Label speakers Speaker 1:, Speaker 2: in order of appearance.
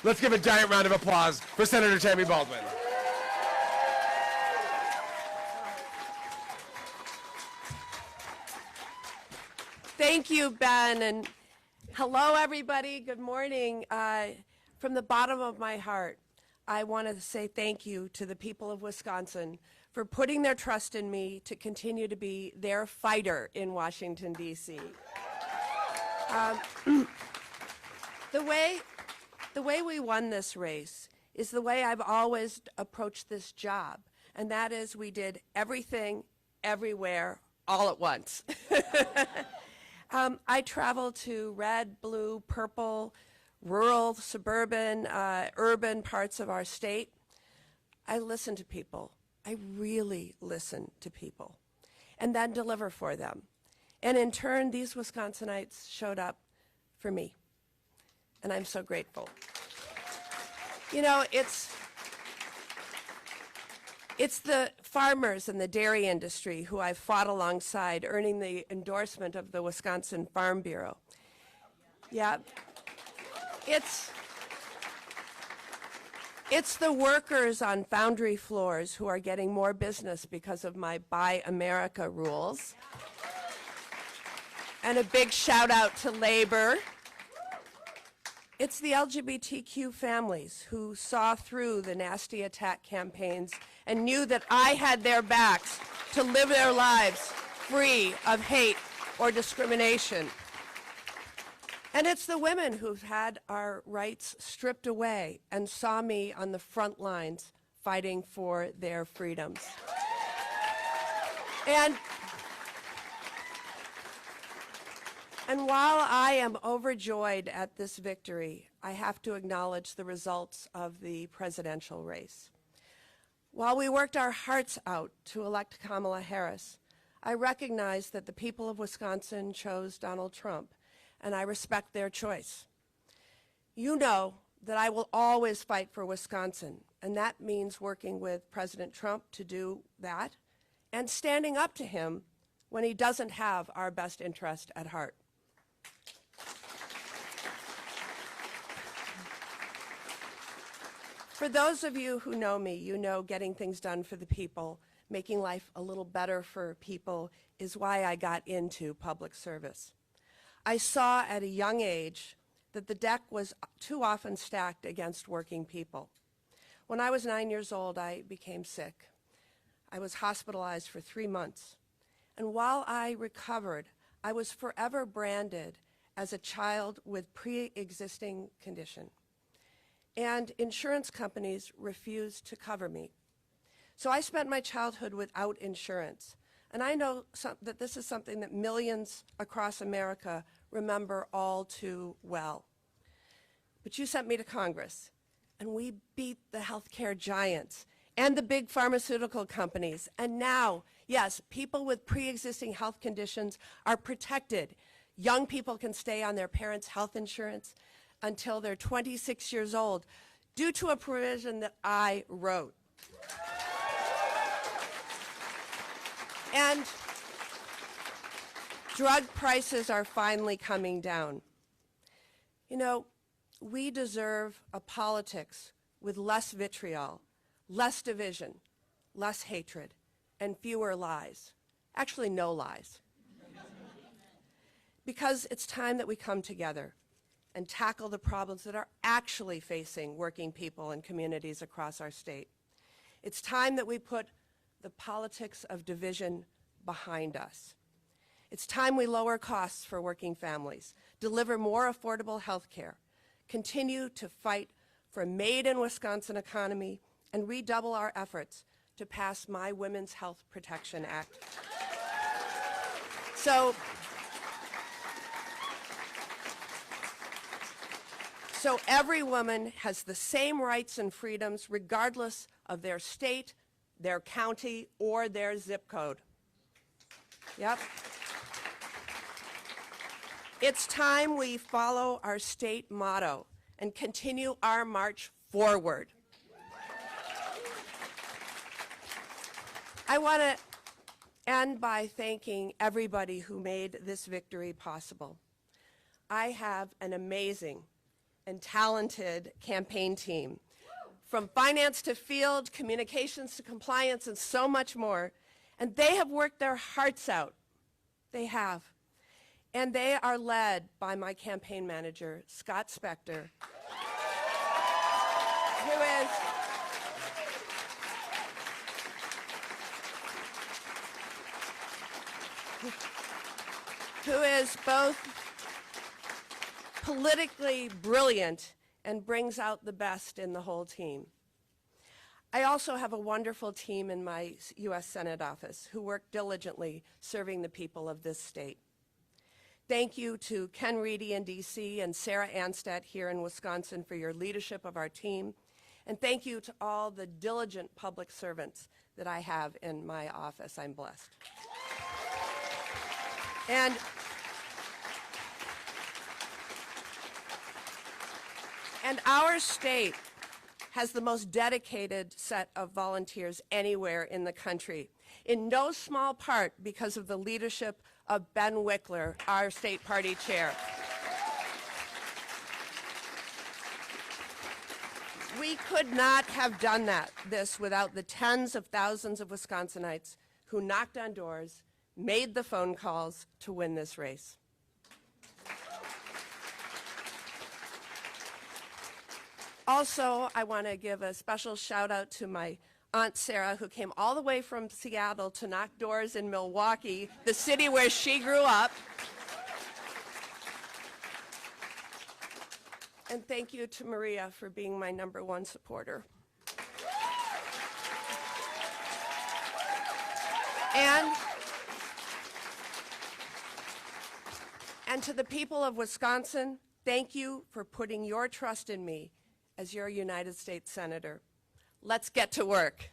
Speaker 1: Let's give a giant round of applause for Senator Tammy Baldwin.
Speaker 2: Thank you, Ben, and hello, everybody. Good morning. From the bottom of my heart, I want to say thank you to the people of Wisconsin for putting their trust in me to continue to be their fighter in Washington, D.C. The way we won this race is the way I've always approached this job, and that is we did everything, everywhere, all at once. I travel to red, blue, purple, rural, suburban, urban parts of our state. I listen to people. I really listen to people, and then deliver for them. And in turn, these Wisconsinites showed up for me, and I'm so grateful. You know, it's the farmers and the dairy industry who I've fought alongside, earning the endorsement of the Wisconsin Farm Bureau. Yeah. It's the workers on foundry floors who are getting more business because of my Buy America rules. And a big shout out to labor. It's the LGBTQ families who saw through the nasty attack campaigns and knew that I had their backs to live their lives free of hate or discrimination. And it's the women who've had our rights stripped away and saw me on the front lines fighting for their freedoms. And while I am overjoyed at this victory, I have to acknowledge the results of the presidential race. While we worked our hearts out to elect Kamala Harris, I recognize that the people of Wisconsin chose Donald Trump, and I respect their choice. You know that I will always fight for Wisconsin, and that means working with President Trump to do that and standing up to him when he doesn't have our best interest at heart. For those of you who know me, you know getting things done for the people, making life a little better for people is why I got into public service. I saw at a young age that the deck was too often stacked against working people. When I was 9 years old, I became sick. I was hospitalized for 3 months. And while I recovered, I was forever branded as a child with pre-existing condition. And insurance companies refused to cover me. So I spent my childhood without insurance. And I know that this is something that millions across America remember all too well. But you sent me to Congress, and we beat the healthcare giants and the big pharmaceutical companies. And now, yes, people with pre-existing health conditions are protected. Young people can stay on their parents' health insurance until they're 26 years old due to a provision that I wrote. And drug prices are finally coming down. You know, we deserve a politics with less vitriol, less division, less hatred, and fewer lies. Actually, no lies. Because it's time that we come together and tackle the problems that are actually facing working people and communities across our state. It's time that we put the politics of division behind us. It's time we lower costs for working families, deliver more affordable health care, continue to fight for a made-in-Wisconsin economy, and redouble our efforts to pass my Women's Health Protection Act. So every woman has the same rights and freedoms regardless of their state, their county, or their zip code. Yep. It's time we follow our state motto and continue our march forward. I want to end by thanking everybody who made this victory possible. I have an amazing and talented campaign team. From finance to field, communications to compliance, and so much more. And they have worked their hearts out. They have. And they are led by my campaign manager, Scott Spector, who is both politically brilliant and brings out the best in the whole team. I also have a wonderful team in my U.S. Senate office who work diligently serving the people of this state. Thank you to Ken Reedy in D.C. and Sarah Anstedt here in Wisconsin for your leadership of our team. And thank you to all the diligent public servants that I have in my office. I'm blessed. And our state has the most dedicated set of volunteers anywhere in the country, in no small part because of the leadership of Ben Wickler, our state party chair. We could not have done this without the tens of thousands of Wisconsinites who knocked on doors, made the phone calls to win this race. Also, I want to give a special shout out to my Aunt Sarah, who came all the way from Seattle to knock doors in Milwaukee, the city where she grew up. And thank you to Maria for being my #1 supporter. And to the people of Wisconsin, thank you for putting your trust in me as your United States Senator. Let's get to work.